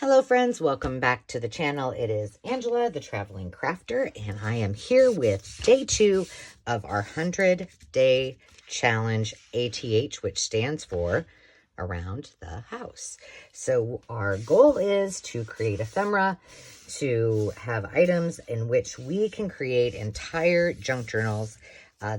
Hello friends, welcome back to the channel. It is Angela, the Traveling Crafter, and I am here with day 2 of our 100-day challenge ATH, which stands for Around the House. So our goal is to create ephemera, to have items in which we can create entire junk journals.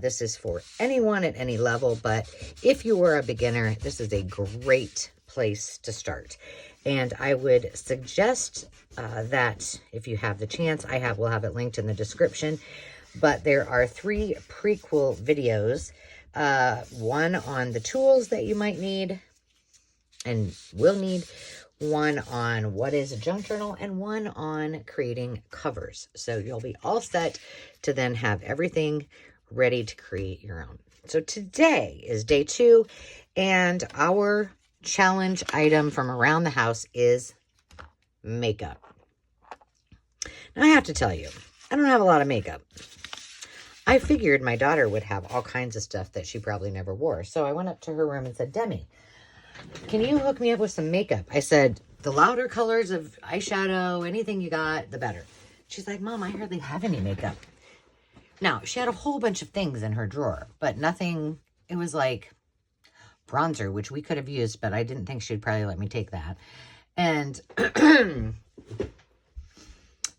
This is for anyone at any level, but if you are a beginner, this is a great place to start. And I would suggest that if you have the chance, we'll have it linked in the description. But there are 3 prequel videos, one on the tools that you might need and will need, one on what is a junk journal, and one on creating covers. So you'll be all set to then have everything ready to create your own. So today is day 2, and our challenge item from around the house is makeup. Now I have to tell you, I don't have a lot of makeup. I figured my daughter would have all kinds of stuff that she probably never wore. So I went up to her room and said, Demi, can you hook me up with some makeup? I said, the louder colors of eyeshadow, anything you got, the better. She's like, Mom, I hardly have any makeup. Now, she had a whole bunch of things in her drawer, but nothing, it was like bronzer, which we could have used, but I didn't think she'd probably let me take that. And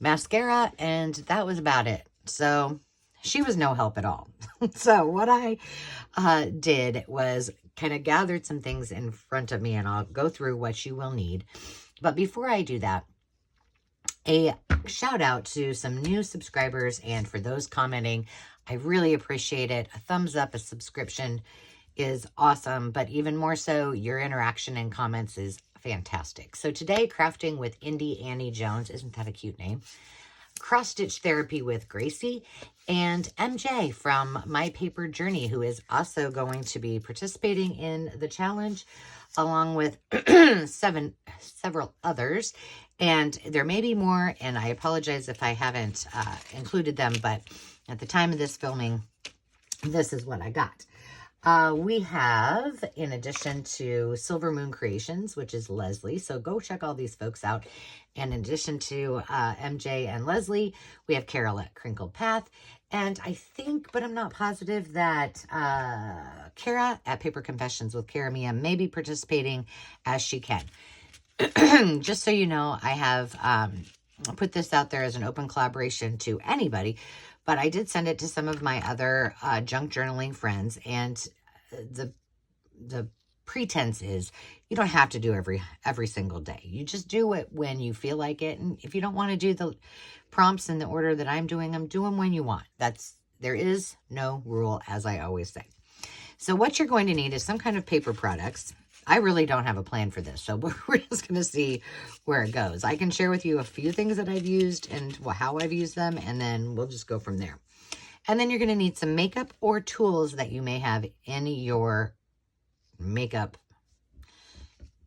mascara, and that was about it. So she was no help at all. So what I did was kind of gathered some things in front of me, and I'll go through what you will need. But before I do that, a shout out to some new subscribers, and for those commenting, I really appreciate it. A thumbs up, a subscription is awesome, but even more so, your interaction and comments is fantastic. So today, crafting with Indie Annie Jones, isn't that a cute name? Cross stitch therapy with Gracie, and MJ from My Paper Journey, who is also going to be participating in the challenge, along with several others. And there may be more, and I apologize if I haven't included them, but at the time of this filming, this is what I got. We have, in addition to Silver Moon Creations, which is Leslie. So go check all these folks out. And in addition to MJ and Leslie, we have Carol at Crinkled Path. And I think, but I'm not positive, that Kara at Paper Confessions with Kara Mia may be participating as she can. Just so you know, I have put this out there as an open collaboration to anybody. But I did send it to some of my other junk journaling friends, and the pretense is you don't have to do every single day. You just do it when you feel like it, and if you don't want to do the prompts in the order that I'm doing them, do them when you want. There is no rule, as I always say. So what you're going to need is some kind of paper products. I really don't have a plan for this, so we're just going to see where it goes. I can share with you a few things that I've used and how I've used them, and then we'll just go from there. And then you're going to need some makeup or tools that you may have in your makeup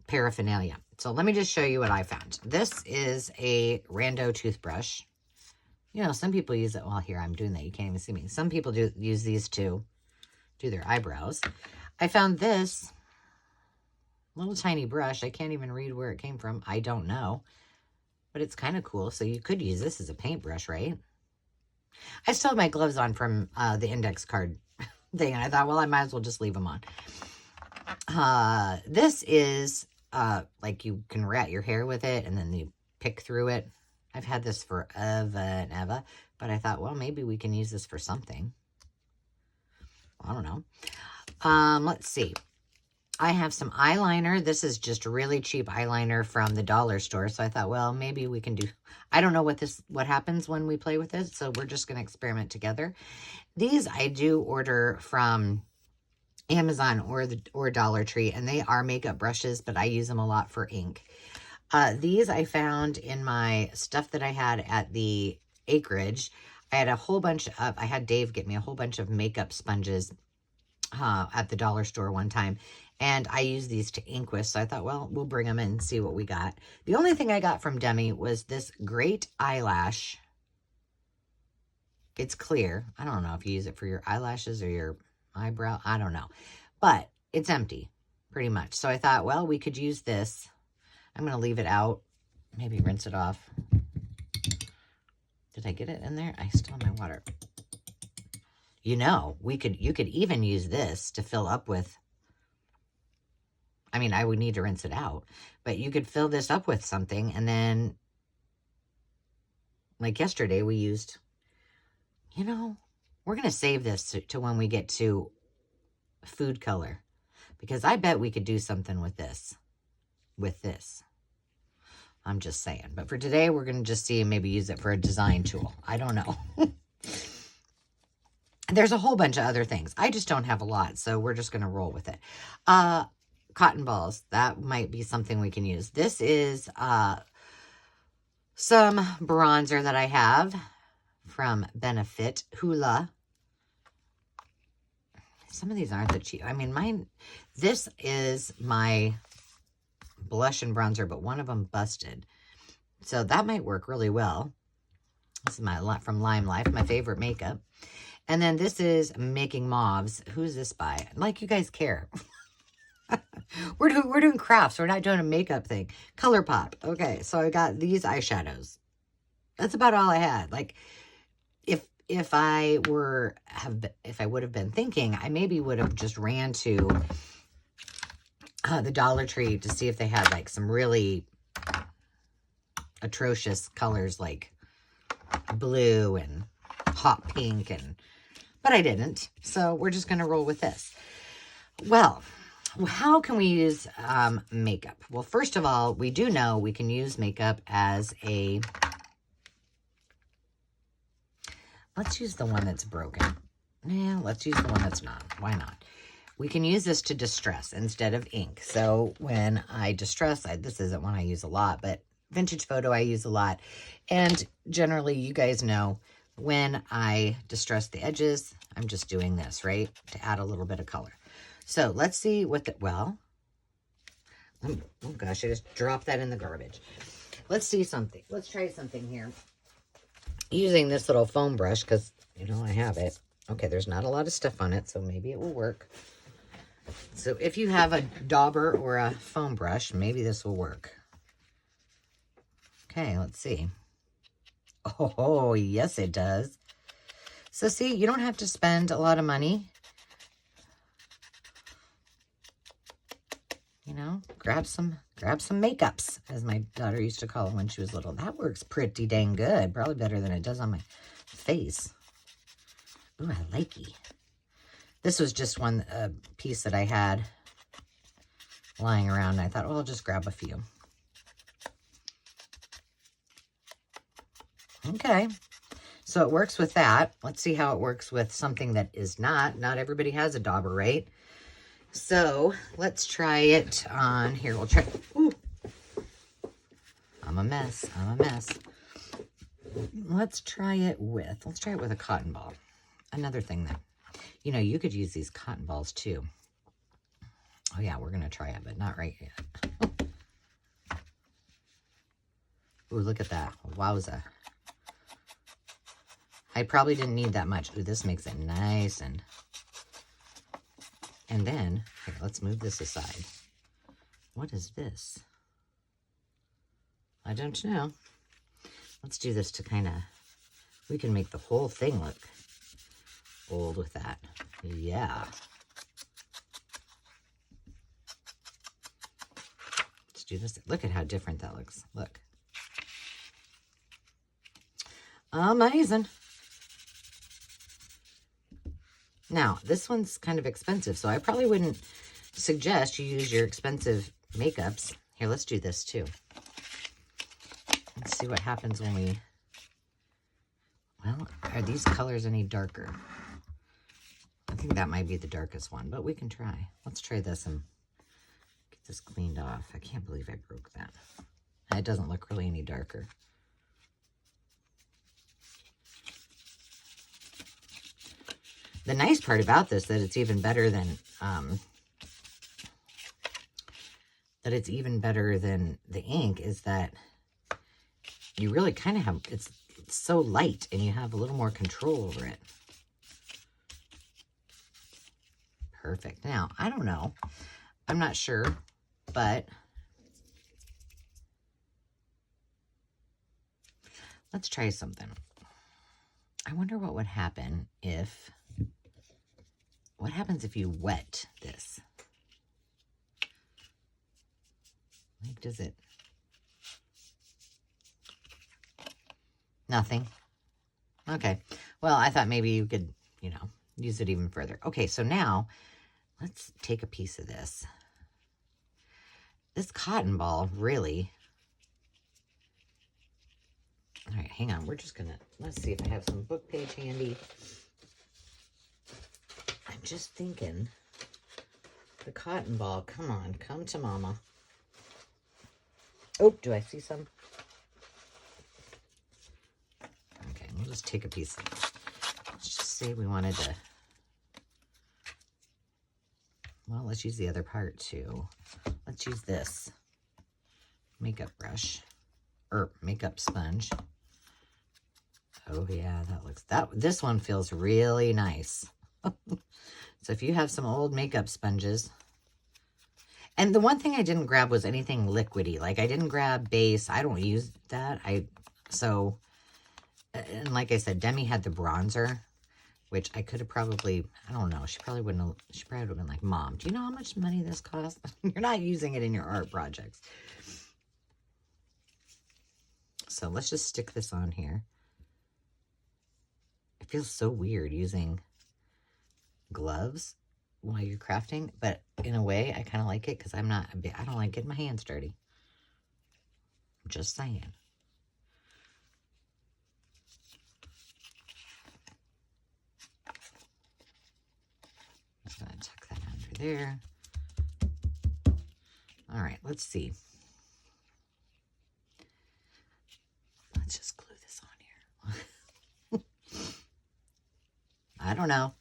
paraphernalia. So let me just show you what I found. This is a rando toothbrush. You know, some people use it. Well, here, I'm doing that. You can't even see me. Some people use these to do their eyebrows. I found this little tiny brush. I can't even read where it came from. I don't know. But it's kind of cool. So you could use this as a paintbrush, right? I still have my gloves on from the index card thing. And I thought, well, I might as well just leave them on. This is like you can rat your hair with it and then you pick through it. I've had this forever and ever. But I thought, well, maybe we can use this for something. I don't know. Let's see. I have some eyeliner. This is just really cheap eyeliner from the dollar store. So I thought, well, maybe we can do, I don't know what happens when we play with this. So we're just going to experiment together. These I do order from Amazon or Dollar Tree, and they are makeup brushes, but I use them a lot for ink. These I found in my stuff that I had at the acreage. I had a whole bunch of, I had Dave get me a whole bunch of makeup sponges at the dollar store one time. And I use these to ink with, so I thought, well, we'll bring them in and see what we got. The only thing I got from Demi was this great eyelash. It's clear. I don't know if you use it for your eyelashes or your eyebrow. I don't know. But it's empty, pretty much. So I thought, well, we could use this. I'm going to leave it out Maybe rinse it off. Did I get it in there? I still have my water. You know, you could even use this to fill up with, I mean, I would need to rinse it out, but you could fill this up with something, and then, like yesterday, we used, you know, we're going to save this to when we get to food color, because I bet we could do something with this. I'm just saying. But for today, we're going to just see and maybe use it for a design tool. I don't know. There's a whole bunch of other things. I just don't have a lot, so we're just going to roll with it. Cotton balls. That might be something we can use. This is some bronzer that I have from Benefit Hoola. Some of these aren't the cheap. I mean, mine, this is my blush and bronzer, but one of them busted. So that might work really well. This is my from Lime Life, my favorite makeup. And then this is Making Mauves. Who's this by? Like you guys care. We're doing crafts. We're not doing a makeup thing. ColourPop. Okay, so I got these eyeshadows. That's about all I had. Like, if I would have been thinking, I maybe would have just ran to the Dollar Tree to see if they had like some really atrocious colors like blue and hot pink, but I didn't. So we're just going to roll with this. Well, how can we use makeup? Well, first of all, we do know we can use makeup as a, let's use the one that's broken. Yeah, let's use the one that's not. Why not? We can use this to distress instead of ink. So when I distress, this isn't one I use a lot, but Vintage Photo I use a lot. And generally, you guys know, when I distress the edges, I'm just doing this, right? To add a little bit of color. So let's see what oh gosh, I just dropped that in the garbage. Let's see something. Let's try something here. Using this little foam brush, because, you know, I have it. Okay, there's not a lot of stuff on it, so maybe it will work. So if you have a dauber or a foam brush, maybe this will work. Okay, let's see. Oh, yes, it does. So see, you don't have to spend a lot of money. You know, grab some makeups, as my daughter used to call them when she was little. That works pretty dang good. Probably better than it does on my face. Ooh, I likey. This was just one piece that I had lying around. And I thought, well, I'll just grab a few. Okay. So it works with that. Let's see how it works with something that is not. Not everybody has a dauber, right? So let's try it on here. We'll try. Ooh. I'm a mess. Let's try it with a cotton ball. Another thing that, you know, you could use these cotton balls too. Oh yeah, we're going to try it, but not right yet. Ooh, look at that. Wowza. I probably didn't need that much. Ooh, this makes it nice. And then, here, let's move this aside. What is this? I don't know. Let's do this to kind of, we can make the whole thing look old with that. Yeah. Let's do this. Look at how different that looks. Look. Amazing. Now, this one's kind of expensive, so I probably wouldn't suggest you use your expensive makeups. Here, let's do this too. Let's see what happens when we... Well, are these colors any darker? I think that might be the darkest one, but we can try. Let's try this and get this cleaned off. I can't believe I broke that. It doesn't look really any darker. The nice part about this, that it's even better than the ink, is that you really kind of have, it's so light and you have a little more control over it. Perfect. Now, I don't know. I'm not sure, but let's try something. I wonder what would happen if, what happens if you wet this? Like, does it? Nothing. Okay. Well, I thought maybe you could, you know, use it even further. Okay, so now let's take a piece of this. This cotton ball really... All right, hang on. We're just going to... Let's see if I have some book page handy. I'm just thinking... The cotton ball. Come on. Come to mama. Oh, do I see some? Okay, we'll just take a piece. Let's just say we wanted to... Well, let's use the other part too. Let's use this makeup brush or makeup sponge. Oh yeah, this one feels really nice. So if you have some old makeup sponges, and the one thing I didn't grab was anything liquidy. Like I didn't grab base. I don't use that. And like I said, Demi had the bronzer, which I could have probably, I don't know. She probably would have been like, Mom, do you know how much money this costs? You're not using it in your art projects. So let's just stick this on here. It feels so weird using gloves while you're crafting, but in a way, I kind of like it because I don't like getting my hands dirty. I'm just saying. I'm just going to tuck that under there. All right, let's see. Let's just glue this on here. I don't know.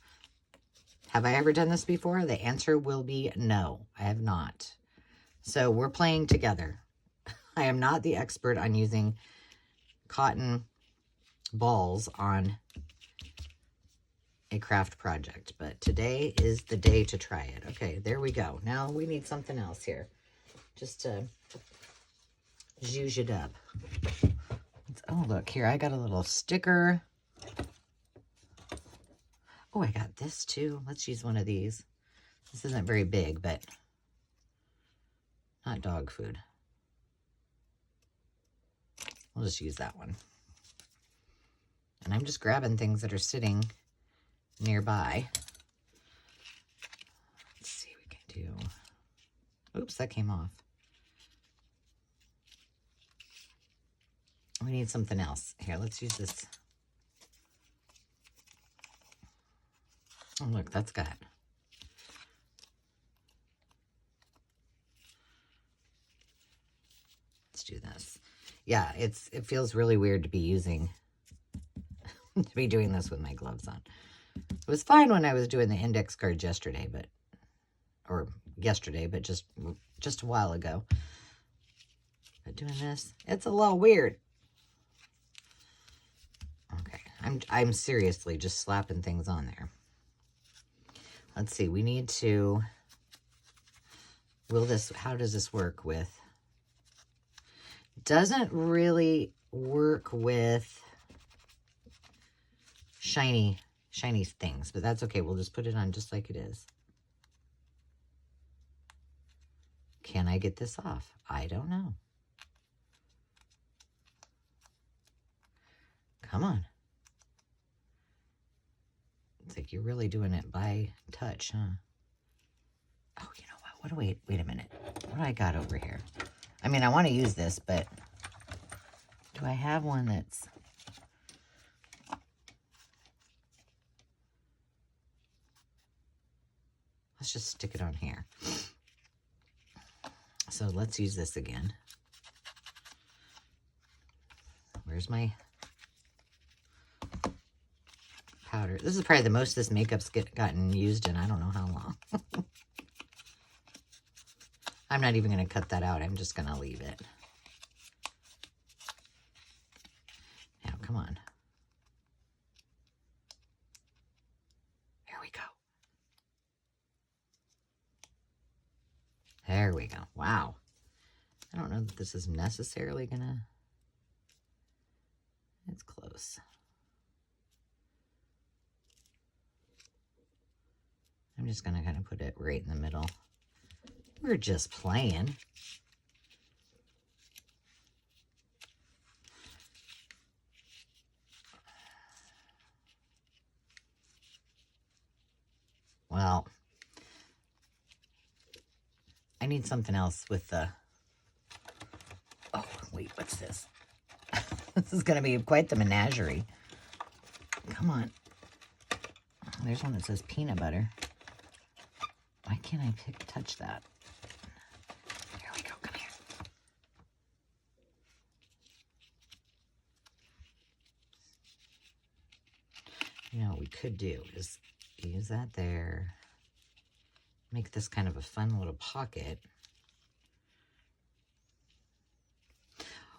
Have I ever done this before? The answer will be no, I have not. So we're playing together. I am not the expert on using cotton balls on a craft project, but today is the day to try it. Okay, there we go. Now we need something else here, just to zhuzh it up. Oh, look here, I got a little sticker. Oh, I got this too. Let's use one of these. This isn't very big, but not dog food. We'll just use that one. And I'm just grabbing things that are sitting nearby. Let's see what we can do. Oops, that came off. We need something else. Here, let's use this. Oh, look, that's got... Let's do this. Yeah, it feels really weird to be using, to be doing this with my gloves on. It was fine when I was doing the index cards yesterday, but just a while ago. But doing this, it's a little weird. Okay, I'm seriously just slapping things on there. Let's see, we need to, how does this work with, doesn't really work with shiny things, but that's okay. We'll just put it on just like it is. Can I get this off? I don't know. Come on. It's like you're really doing it by touch, huh? Oh, you know what? Wait a minute. What do I got over here? I mean, I want to use this, but do I have one that's... Let's just stick it on here. So let's use this again. Where's my powder? This is probably the most this makeup's gotten used in I don't know how long. I'm not even going to cut that out. I'm just going to leave it. Now, come on. There we go. There we go. Wow. I don't know that this is necessarily going to... It's close. I'm just going to kind of put it right in the middle. We're just playing. Well, I need something else with the... Oh, wait, what's this? This is going to be quite the menagerie. Come on. There's one that says peanut butter. Why can't I touch that? Here we go. Come here. You know what we could do is use that there. Make this kind of a fun little pocket.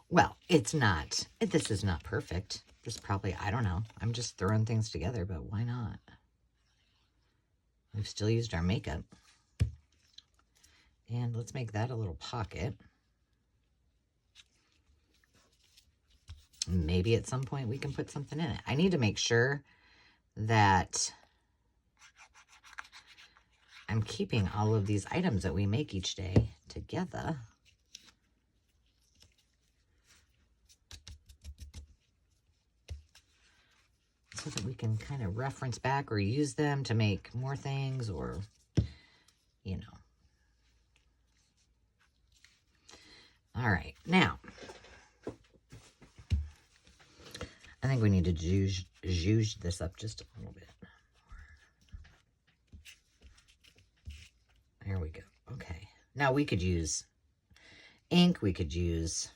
Well, it's not. This is not perfect. This probably, I don't know. I'm just throwing things together, but why not? We've still used our makeup. And let's make that a little pocket. Maybe at some point we can put something in it. I need to make sure that I'm keeping all of these items that we make each day together. So that we can kind of reference back or use them to make more things, or, you know. All right, now, I think we need to zhuzh this up just a little bit. There we go. Okay. Now we could use ink. We could use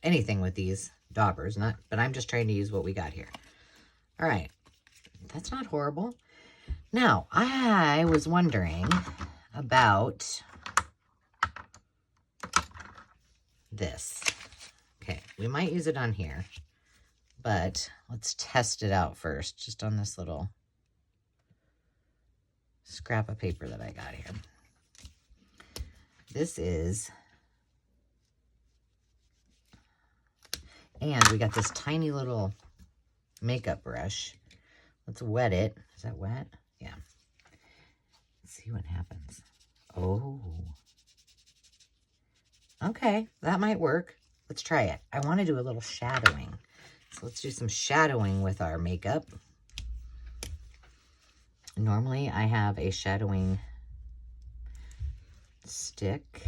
anything with these daubers, but I'm just trying to use what we got here. All right. That's not horrible. Now, I was wondering about this. Okay. We might use it on here, but let's test it out first, just on this little scrap of paper that I got here. This is, and we got this tiny little makeup brush. Let's wet it. Is that wet? Yeah. Let's see what happens. Oh. Okay, that might work. Let's try it. I want to do a little shadowing. So let's do some shadowing with our makeup. Normally I have a shadowing stick.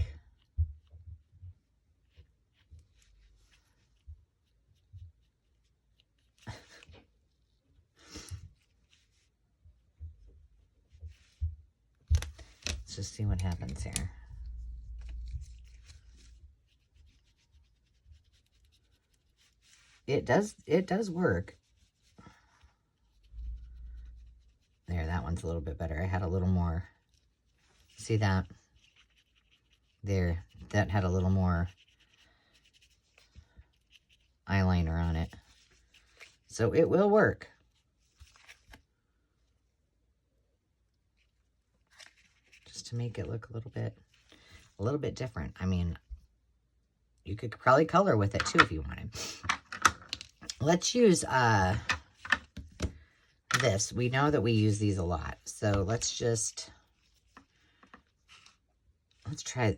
Let's just see what happens here. It does work. There, that one's a little bit better. I had a little more, see that? There, that had a little more eyeliner on it. So it will work. Just to make it look a little bit different. I mean, you could probably color with it too if you wanted. Let's use this. We know that we use these a lot. So let's try, I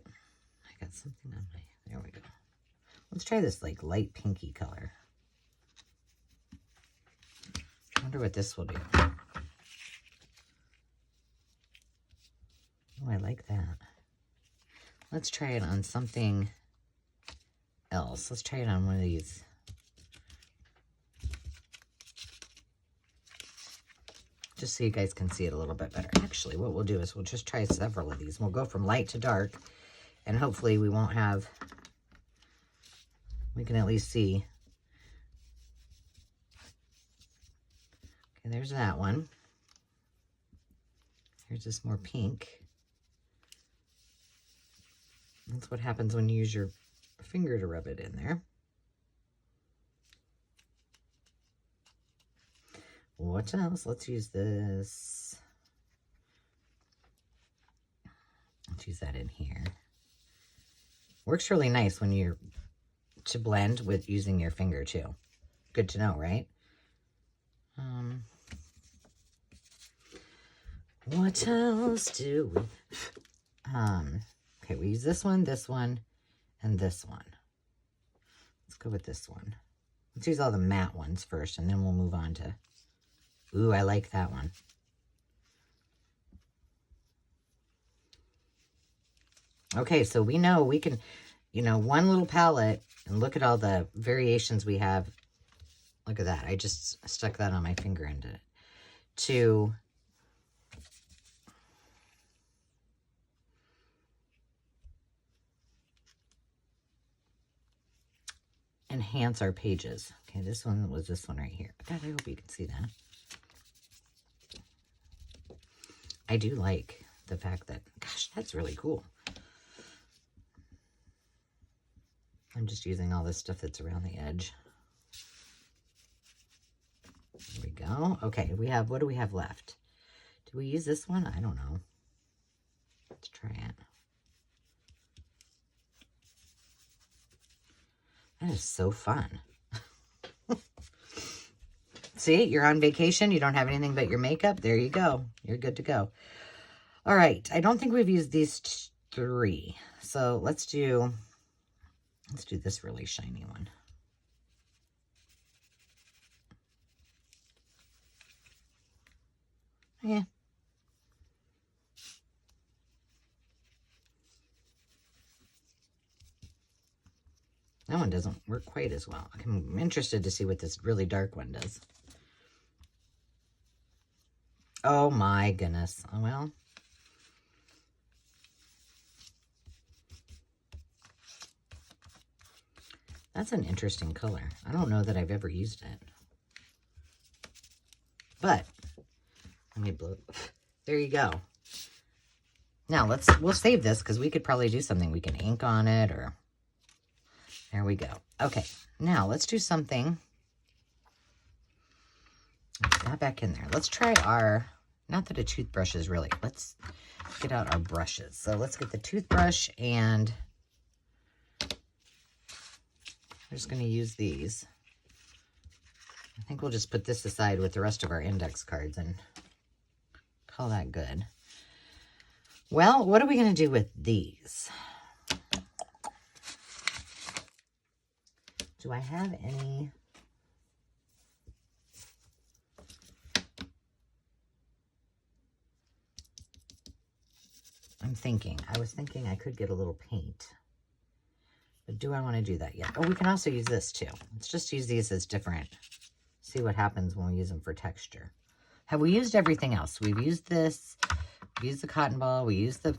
got something on my, there we go. Let's try this like light pinky color. I wonder what this will do. Oh, I like that. Let's try it on something else. Let's try it on one of these. Just so you guys can see it a little bit better. Actually, what we'll do is we'll just try several of these. We'll go from light to dark, and hopefully we won't have, we can at least see. Okay, there's that one. Here's this more pink. That's what happens when you use your finger to rub it in there. What else? Let's use this. Let's use that in here. Works really nice when you're to blend with using your finger too. good to know, right? What else do we... okay, we use this one, and this one. Let's go with this one. Let's use all the matte ones first, and then we'll move on to... Ooh, I like that one. Okay, so we know we can, you know, one little palette, and look at all the variations we have. Look at that. I just stuck that on my finger and did it. To enhance our pages. Okay, this one was this one right here. God, I hope you can see that. I do like the fact that, gosh, that's really cool. I'm just using all this stuff that's around the edge. There we go. Okay, we have, what do we have left? Do we use this one? I don't know. Let's try it. That is so fun. See, you're on vacation. You don't have anything but your makeup. There you go. You're good to go. All right. I don't think we've used these three. So let's do this really shiny one. Yeah. That one doesn't work quite as well. I'm interested to see what this really dark one does. Oh my goodness. Oh, well. That's an interesting color. I don't know that I've ever used it. But, let me blow. There you go. Now, we'll save this because we could probably do something. We can ink on it or... There we go. Okay, now let's do something. Put that back in there. Let's try our, not that a toothbrush is really, let's get out our brushes. So let's get the toothbrush, and I'm just going to use these. I think we'll just put this aside with the rest of our index cards and call that good. Well, what are we going to do with these? Do I have any? I was thinking I could get a little paint. But do I want to do that yet? Oh, we can also use this too. Let's just use these as different. See what happens when we use them for texture. Have we used everything else? We've used this. We've used the cotton ball. We used the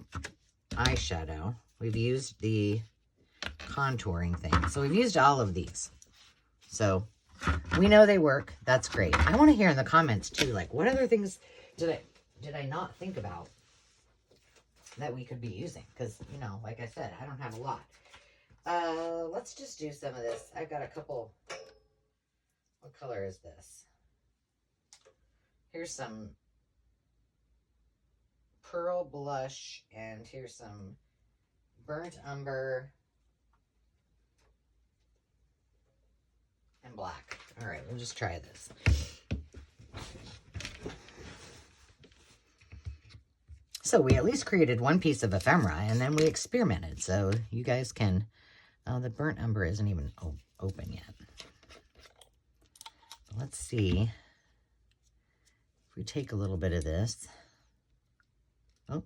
eyeshadow. We've used the contouring thing. So we've used all of these. So we know they work. That's great. I want to hear in the comments too, like what other things did I not think about that we could be using? Because, you know, like I said, I don't have a lot. Let's just do some of this. I've got a couple. What color is this? Here's some pearl blush, and here's some burnt umber and black. All right, we'll just try this. So we at least created one piece of ephemera, and then we experimented. So you guys can, the burnt umber isn't even open yet. Let's see if we take a little bit of this. Oh,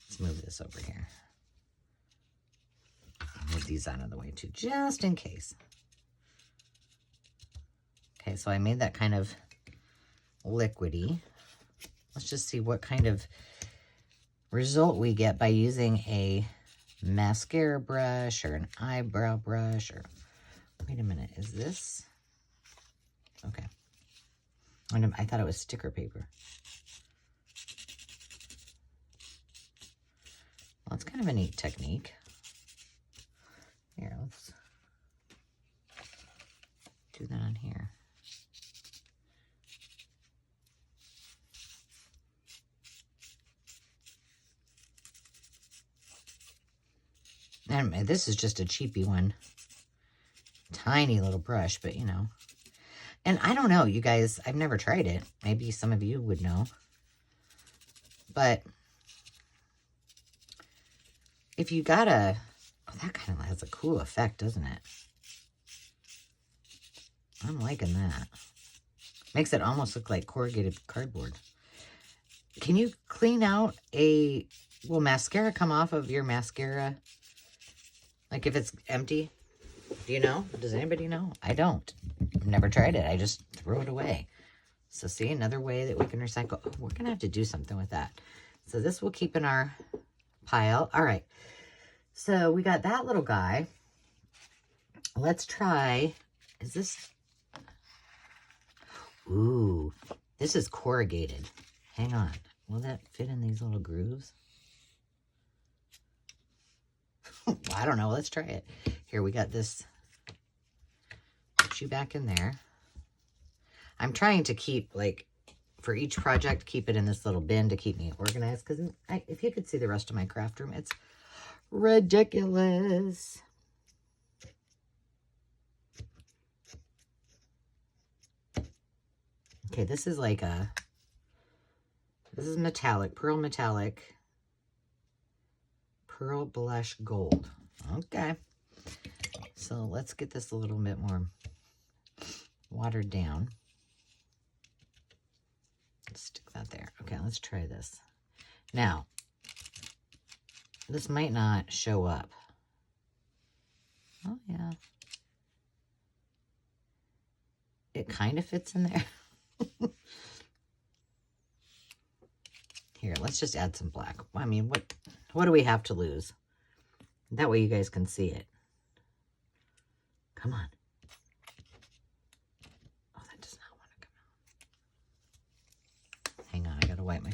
let's move this over here. Move these out of the way too, just in case. Okay, so I made that kind of liquidy. Let's just see what kind of result we get by using a mascara brush or an eyebrow brush or... Wait a minute, is this... Okay. I thought it was sticker paper. Well, it's kind of a neat technique. Here, let's do that on here. And this is just a cheapy one. tiny little brush, but you know. And I don't know, you guys, I've never tried it. Maybe some of you would know. But if you got a, oh, that kind of has a cool effect, doesn't it? I'm liking that. Makes it almost look like corrugated cardboard. Can you clean out a, will mascara come off of your mascara? Like if it's empty? Do you know? Does anybody know? I don't. I've never tried it. I just throw it away. So see, another way that we can recycle. Oh, we're going to have to do something with that. So this will keep in our pile. All right. So we got that little guy. Let's try, is this, ooh, this is corrugated. Hang on. Will that fit in these little grooves? I don't know. Let's try it. Here, we got this. Put you back in there. I'm trying to keep, like, for each project, keep it in this little bin to keep me organized. Because if you could see the rest of my craft room, it's ridiculous. Okay, this is like a, this is metallic, pearl metallic, pearl blush gold. Okay. So let's get this a little bit more watered down. Let's stick that there. Okay, let's try this. Now, this might not show up. Oh, yeah. It kind of fits in there. Here, let's just add some black. I mean, what do we have to lose? That way you guys can see it. Come on. Oh, that does not want to come out. Hang on, I gotta wipe my... I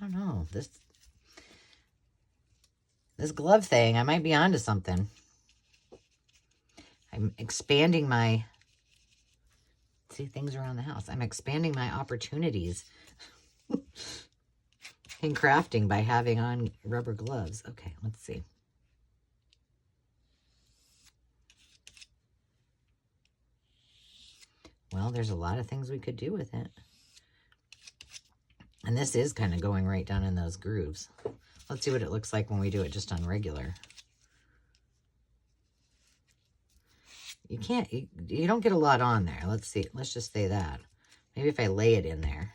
don't know. This glove thing, I might be onto something. I'm expanding my... See, things around the house. I'm expanding my opportunities in crafting by having on rubber gloves. Okay, let's see. Well, there's a lot of things we could do with it. And this is kind of going right down in those grooves. Let's see what it looks like when we do it just on regular. You can't, you don't get a lot on there. Let's see. Let's just say that. Maybe if I lay it in there.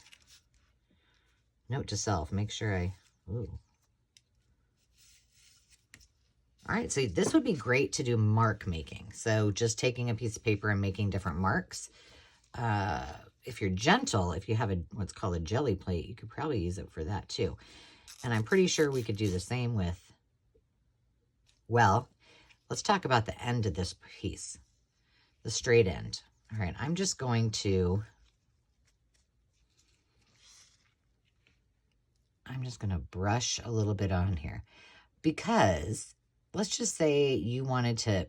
Note to self, make sure I, ooh. All right, so this would be great to do mark making. So just taking a piece of paper and making different marks. If you're gentle, if you have what's called a jelly plate, you could probably use it for that too. And I'm pretty sure we could do the same with, well, let's talk about the end of this piece, the straight end. All right, I'm just going to, brush a little bit on here because let's just say you wanted to,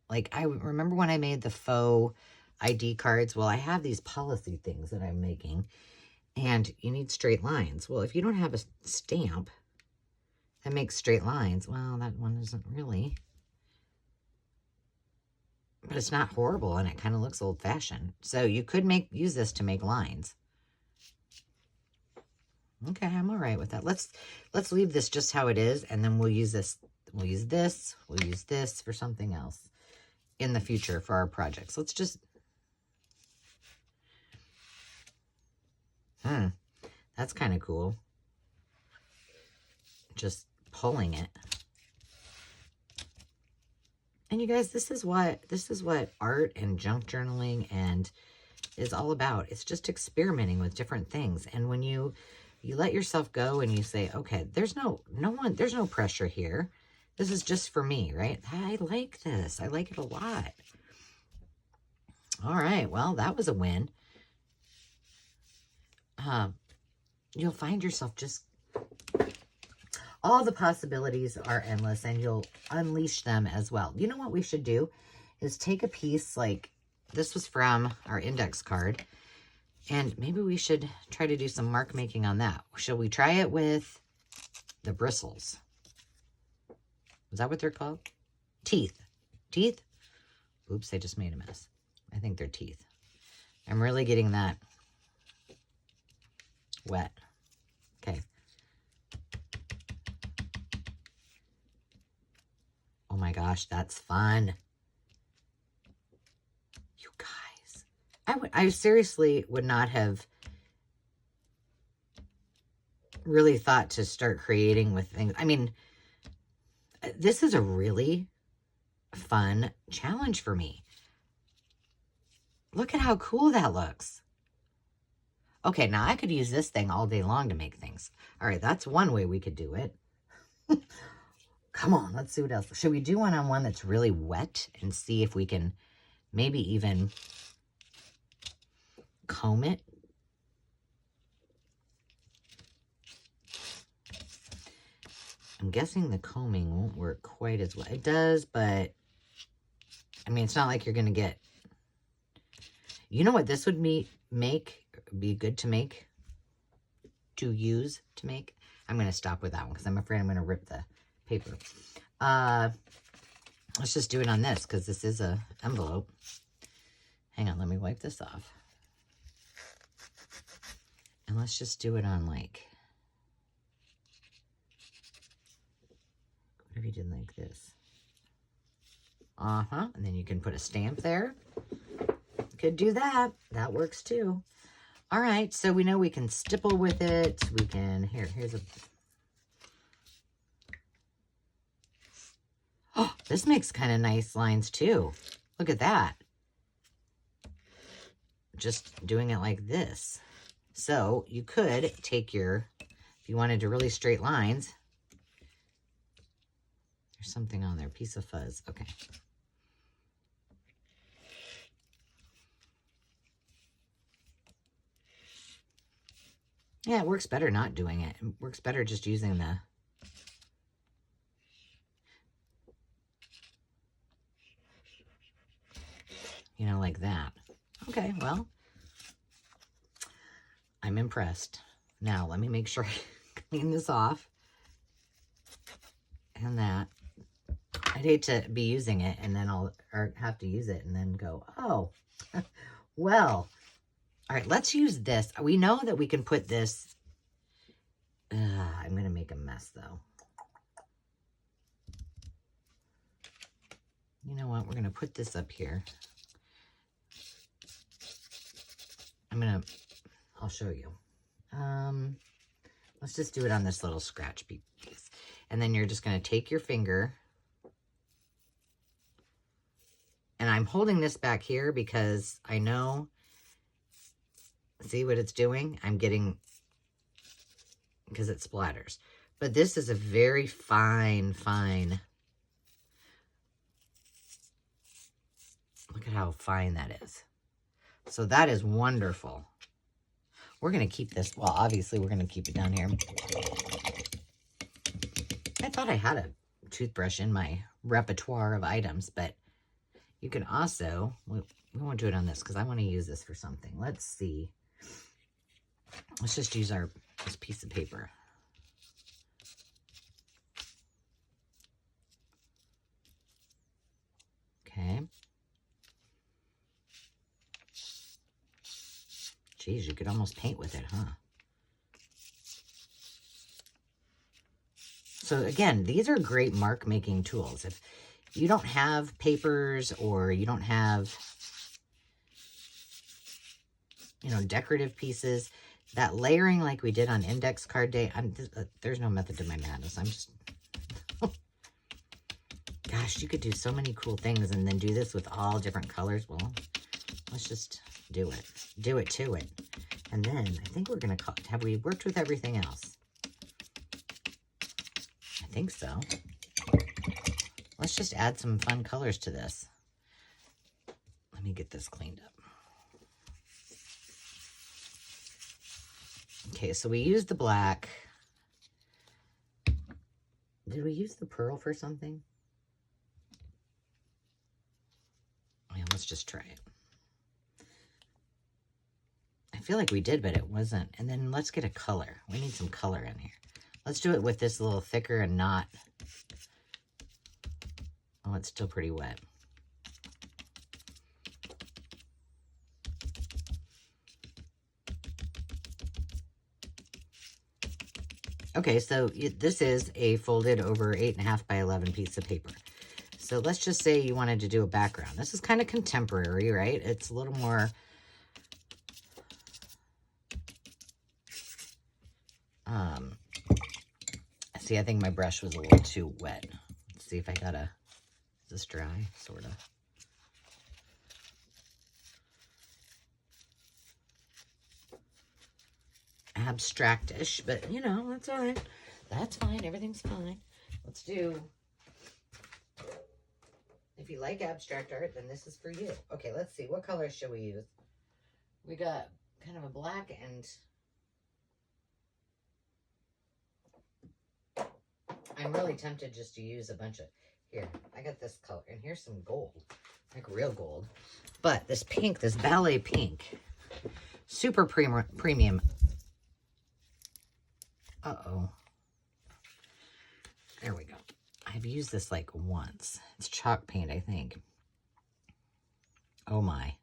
like, I remember when I made the faux ID cards. Well, I have these policy things that I'm making and you need straight lines. Well, if you don't have a stamp that makes straight lines, well, that one isn't really, but it's not horrible and it kind of looks old-fashioned. So you could use this to make lines. Okay, I'm all right with that. Let's leave this just how it is, and then we'll use this. We'll use this. We'll use this for something else in the future for our projects. Let's just... That's kind of cool. Just pulling it. And you guys, this is what art and junk journaling and is all about. It's just experimenting with different things. And when you let yourself go and you say, okay, there's no pressure here. This is just for me, right? I like this. I like it a lot. All right. Well, that was a win. You'll find yourself just, all the possibilities are endless and you'll unleash them as well. You know what we should do is take a piece, like this was from our index card, and maybe we should try to do some mark making on that. Shall we try it with the bristles? Is that what they're called? Teeth. Teeth? Oops, I just made a mess. I think they're teeth. I'm really getting that wet. Okay. Oh my gosh, that's fun. You guys, I seriously would not have really thought to start creating with things. I mean, this is a really fun challenge for me. Look at how cool that looks. Okay, now I could use this thing all day long to make things. All right, that's one way we could do it. Come on, let's see what else. Should we do one on one that's really wet and see if we can maybe even comb it? I'm guessing the combing won't work quite as well. It does, but I mean, it's not like you're going to get... You know what this would be good to make? To use to make? I'm going to stop with that one because I'm afraid I'm going to rip the paper. Let's just do it on this because this is a envelope. Hang on, let me wipe this off. And let's just do it on like... What if you did like this? And then you can put a stamp there. Could do that. That works too. All right, so we know we can stipple with it. We can, here's a... Oh, this makes kind of nice lines too. Look at that. Just doing it like this. So you could take your, if you wanted to really straight lines, there's something on there, piece of fuzz. Okay. Yeah, it works better not doing it. It works better just using the... You know, like that. Okay, well, I'm impressed. Now, let me make sure I clean this off. And that. I'd hate to be using it and then I'll have to use it and then go, oh, well. All right, let's use this. We know that we can put this. I'm going to make a mess, though. You know what? We're going to put this up here. I'll show you. Let's just do it on this little scratch piece. And then you're just going to take your finger. And I'm holding this back here because I know, see what it's doing? I'm getting, because it splatters. But this is a very fine, look at how fine that is. So that is wonderful. We're going to keep this, well, obviously we're going to keep it down here. I thought I had a toothbrush in my repertoire of items, but you can also, we won't do it on this because I want to use this for something. Let's see. Let's just use this piece of paper. Okay. Geez, you could almost paint with it, huh? So again, these are great mark making tools. If you don't have papers or you don't have, you know, decorative pieces, that layering like we did on index card day, there's no method to my madness. I'm just, gosh, you could do so many cool things and then do this with all different colors. Well, let's just do it. Do it to it. And then I think we're going to, have we worked with everything else? I think so. Let's just add some fun colors to this. Let me get this cleaned up. Okay, so we used the black. Did we use the pearl for something? Yeah, let's just try it. I feel like we did, but it wasn't. And then let's get a color. We need some color in here. Let's do it with this a little thicker and not... Oh, it's still pretty wet. Okay, so this is a folded over 8.5 by 11 piece of paper. So let's just say you wanted to do a background. This is kind of contemporary, right? It's a little more... see, I think my brush was a little too wet. Let's see if I gotta... Is this dry? Sort of. Abstract-ish, but you know, that's all right. That's fine. Everything's fine. Let's do... If you like abstract art, then this is for you. Okay, let's see. What colors should we use? We got kind of a black and... I'm really tempted just to use a bunch of... Here, I got this color. And here's some gold. Like real gold. But this pink, this ballet pink. Super premium. Uh-oh. There we go. I've used this like once. It's chalk paint, I think. Oh my.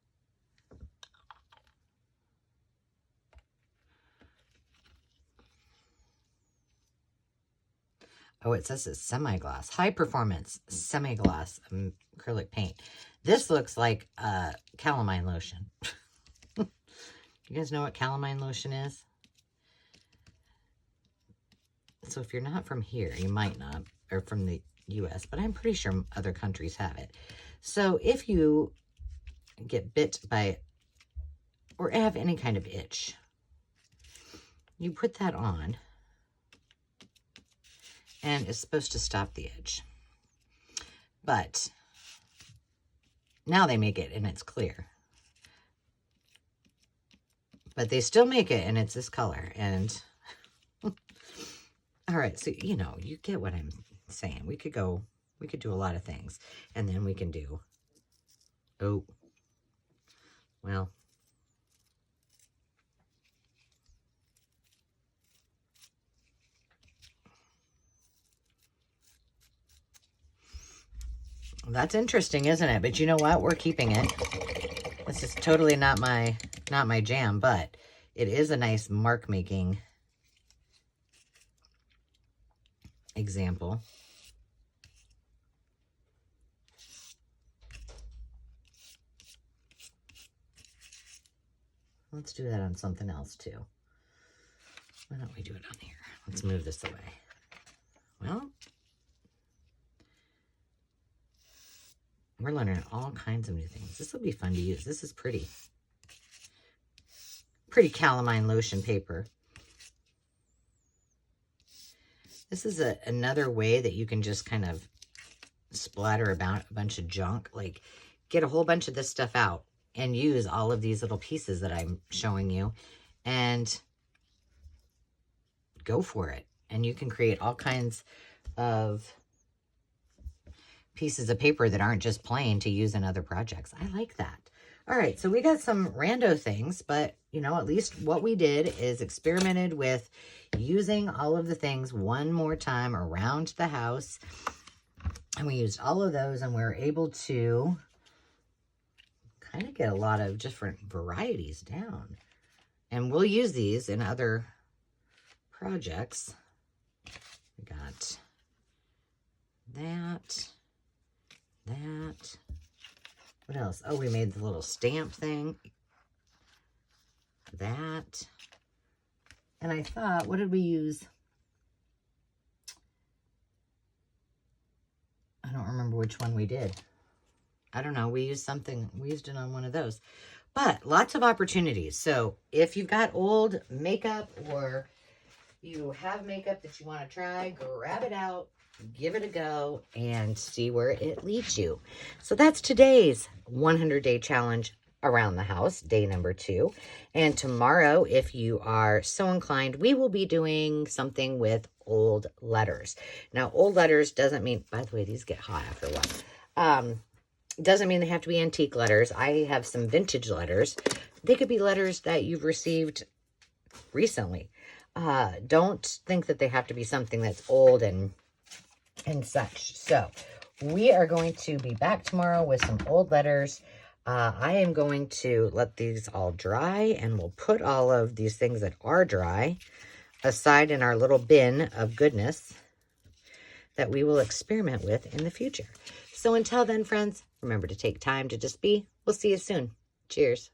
Oh, it says it's semi-gloss. High performance semi-gloss acrylic paint. This looks like calamine lotion. You guys know what calamine lotion is? So if you're not from here, you might not, or from the US, but I'm pretty sure other countries have it. So if you get bit by, or have any kind of itch, you put that on, and it's supposed to stop the itch. But now they make it and it's clear. But they still make it and it's this color. And all right, so you know, you get what I'm saying. We could do a lot of things. And then we can do, oh, well, that's interesting, isn't it? But you know what? We're keeping it. This is totally not my jam, but it is a nice mark making example. Let's do that on something else too. Why don't we do it on here? Let's move this away. Well, we're learning all kinds of new things. This will be fun to use. This is pretty. Pretty calamine lotion paper. This is another way that you can just kind of splatter about a bunch of junk. Like, get a whole bunch of this stuff out and use all of these little pieces that I'm showing you. And go for it. And you can create all kinds of pieces of paper that aren't just plain to use in other projects. I like that. All right, so we got some rando things, but you know, at least what we did is experimented with using all of the things one more time around the house. And we used all of those and we were able to kind of get a lot of different varieties down. And we'll use these in other projects. We got that. What else? Oh, we made the little stamp thing. That. And I thought, what did we use? I don't remember which one we did. I don't know. We used something. We used it on one of those. But lots of opportunities. So if you've got old makeup or you have makeup that you want to try, grab it out, give it a go, and see where it leads you. So that's today's 100-day challenge around the house, day number 2. And tomorrow, if you are so inclined, we will be doing something with old letters. Now, old letters doesn't mean, by the way, these get hot after a while. Doesn't mean they have to be antique letters. I have some vintage letters. They could be letters that you've received recently. Don't think that they have to be something that's old and such. So we are going to be back tomorrow with some old letters. I am going to let these all dry, and we'll put all of these things that are dry aside in our little bin of goodness that we will experiment with in the future. So until then, friends, remember to take time to just be. We'll see you soon. Cheers.